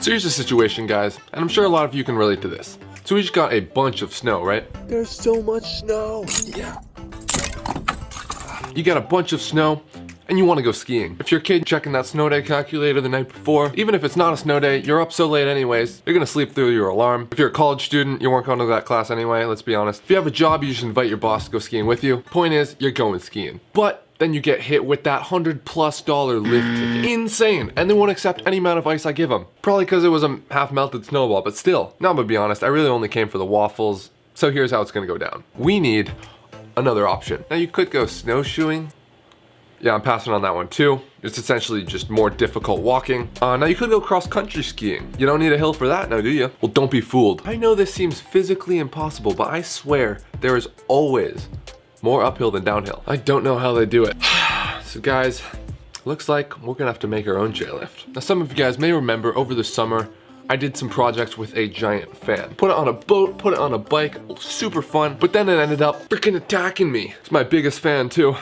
So here's the situation, guys, and I'm sure a lot of you can relate to this. So we just got a bunch of snow, right? There's so much snow. Yeah. You got a bunch of snow and you want to go skiing. If you're a kid checking that snow day calculator the night before, even if it's not a snow day, you're up so late anyways, you're gonna sleep through your alarm. If you're a college student, you weren't going to that class anyway, let's be honest. If you have a job, you just invite your boss to go skiing with you. Point is, you're going skiing. But then you get hit with that $100+ lift ticket. Insane. And they won't accept any amount of ice I give them. Probably because it was a half melted snowball, but still. Now I'm gonna be honest, I really only came for the waffles. So here's how it's gonna go down. We need another option. Now you could go snowshoeing. Yeah, I'm passing on that one too. It's essentially just more difficult walking. Now you could go cross-country skiing. You don't need a hill for that now, do you? Well, don't be fooled. I know this seems physically impossible, but I swear there is always more uphill than downhill. I don't know how they do it. So guys, looks like we're gonna have to make our own chairlift. Now some of you guys may remember over the summer, I did some projects with a giant fan. Put it on a boat, put it on a bike, super fun, but then it ended up freaking attacking me. It's my biggest fan too.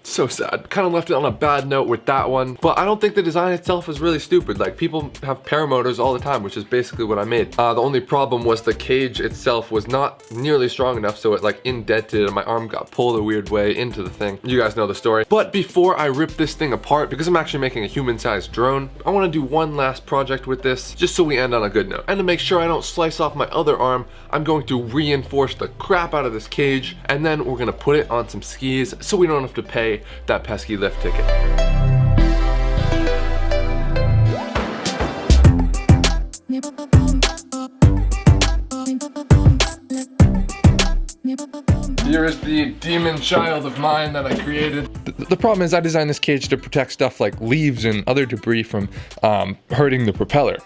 So sad. Kind of left it on a bad note with that one, but I don't think the design itself is really stupid. Like, people have paramotors all the time, which is basically what I made. The only problem was the cage itself was not nearly strong enough, so it like indented and my arm got pulled a weird way into the thing. You guys know the story. But before I rip this thing apart, because I'm actually making a human-sized drone, I want to do one last project with this, just so we end on a good note. And to make sure I don't slice off my other arm, I'm going to reinforce the crap out of this cage, and then we're gonna put it on some skis so we don't have to pay that pesky lift ticket. Here is the demon child of mine that I created. The problem is I designed this cage to protect stuff like leaves and other debris from hurting the propeller.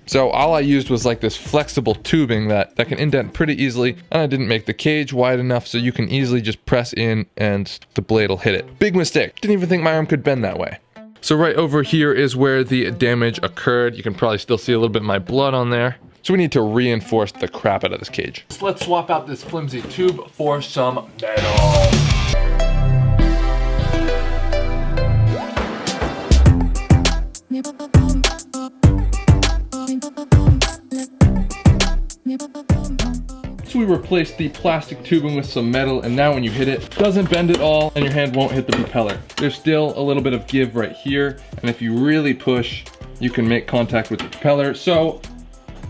So all I used was like this flexible tubing that can indent pretty easily, and I didn't make the cage wide enough so you can easily just press in and the blade will hit it. Big mistake. Didn't even think my arm could bend that way. So right over here is where the damage occurred. You can probably still see a little bit of my blood on there. So we need to reinforce the crap out of this cage. So let's swap out this flimsy tube for some metal. So we replaced the plastic tubing with some metal, and now when you hit it, it doesn't bend at all and your hand won't hit the propeller. There's still a little bit of give right here, and if you really push, you can make contact with the propeller. So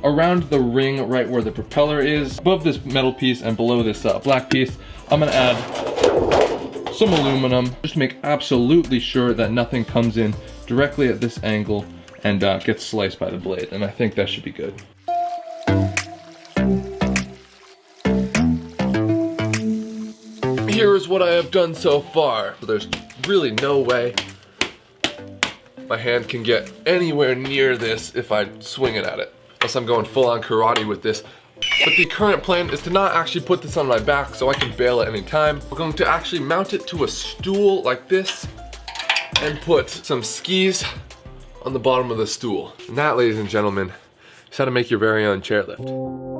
around the ring right where the propeller is, above this metal piece and below this black piece, I'm gonna add some aluminum, just to make absolutely sure that nothing comes in directly at this angle and gets sliced by the blade, and I think that should be good. Here is what I have done so far. There's really no way my hand can get anywhere near this if I swing it at it, unless I'm going full-on karate with this. But the current plan is to not actually put this on my back so I can bail at any time. We're going to actually mount it to a stool like this and put some skis on the bottom of the stool. And that, ladies and gentlemen, is how to make your very own chairlift.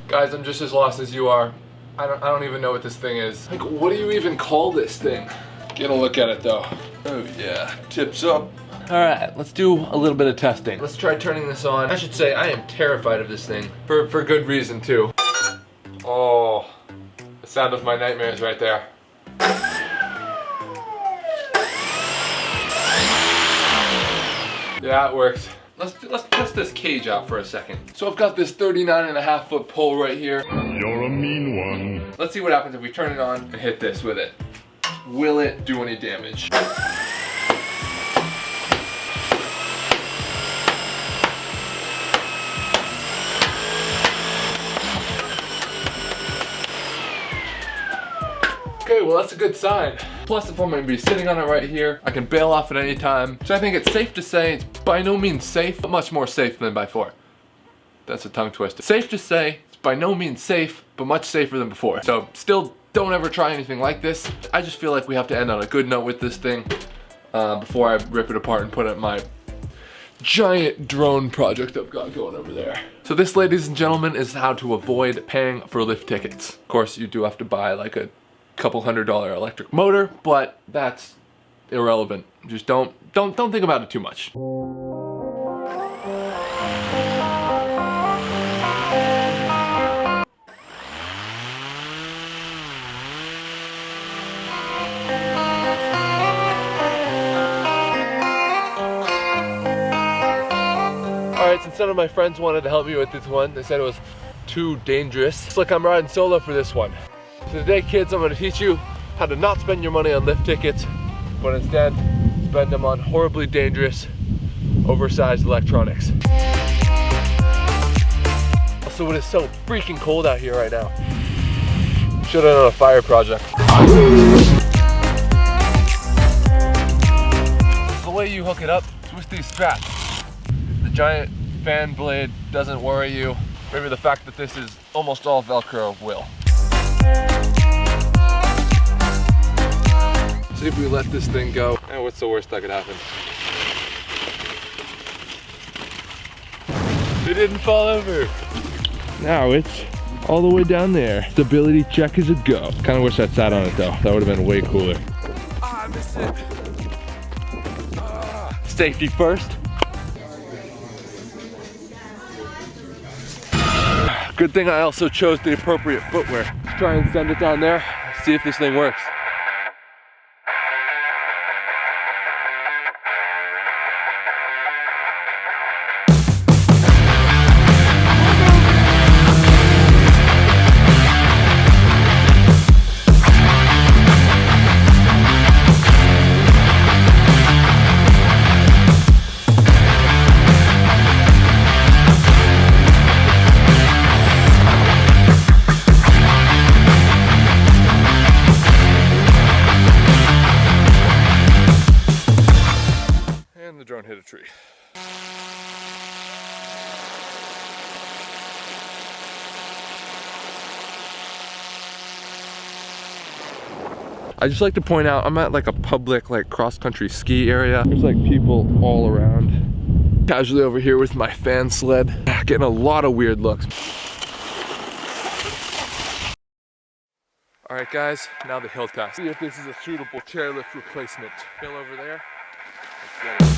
Guys, I'm just as lost as you are. I don't even know what this thing is. Like, what do you even call this thing? Get a look at it though. Oh yeah, tips up. All right, let's do a little bit of testing. Let's try turning this on. I should say I am terrified of this thing for good reason too. Oh, the sound of my nightmares right there. Yeah, it works. Let's test this cage out for a second. So I've got this 39.5 foot pole right here. You're a mean one. Let's see what happens if we turn it on and hit this with it. Will it do any damage? Okay, well that's a good sign. Plus if I'm gonna be sitting on it right here, I can bail off at any time. So I think it's safe to say it's by no means safe, but much more safe than before. That's a tongue twister. Safe to say it's by no means safe, but much safer than before. So still don't ever try anything like this. I just feel like we have to end on a good note with this thing before I rip it apart and put it in my giant drone project I've got going over there. So this, ladies and gentlemen, is how to avoid paying for lift tickets. Of course, you do have to buy like a couple $100 electric motor, but that's irrelevant. Just don't think about it too much. Alright, since none of my friends wanted to help me with this one, they said it was too dangerous. It's like I'm riding solo for this one. So today, kids, I'm going to teach you how to not spend your money on lift tickets, but instead spend them on horribly dangerous, oversized electronics. Also, it is so freaking cold out here right now. Should have done a fire project. The way you hook it up is with these straps. If the giant fan blade doesn't worry you, maybe the fact that this is almost all Velcro will. See if we let this thing go. And what's the worst that could happen? It didn't fall over. Now it's all the way down there. Stability check is a go. Kind of wish I sat on it though. That would have been way cooler. I missed it. Safety first. Good thing I also chose the appropriate footwear. Let's try and send it down there, see if this thing works. The drone hit a tree. I just like to point out, I'm at like a public like cross-country ski area. There's like people all around. Casually over here with my fan sled. Getting a lot of weird looks. Alright guys, now the hill test. See if this is a suitable chairlift replacement. Hill over there. Let's get it.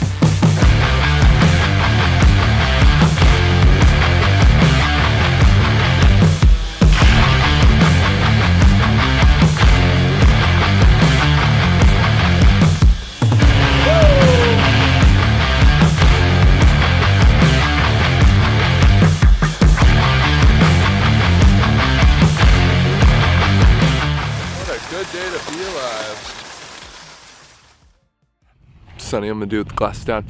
Sunny, I'm gonna do it with the glasses down.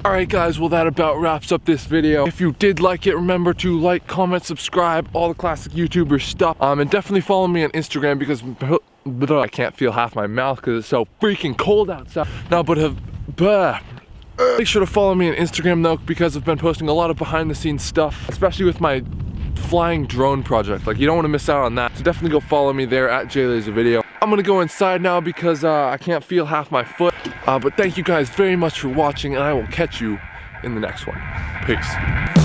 Alright guys, well that about wraps up this video. If you did like it, remember to like, comment, subscribe, all the classic YouTuber stuff. And definitely follow me on Instagram because I can't feel half my mouth because it's so freaking cold outside. No, but make sure to follow me on Instagram though, because I've been posting a lot of behind the scenes stuff, especially with my flying drone project. Like, you don't want to miss out on that. So definitely go follow me there at Jlaservideo. I'm gonna go inside now because I can't feel half my foot. But thank you guys very much for watching, and I will catch you in the next one. Peace.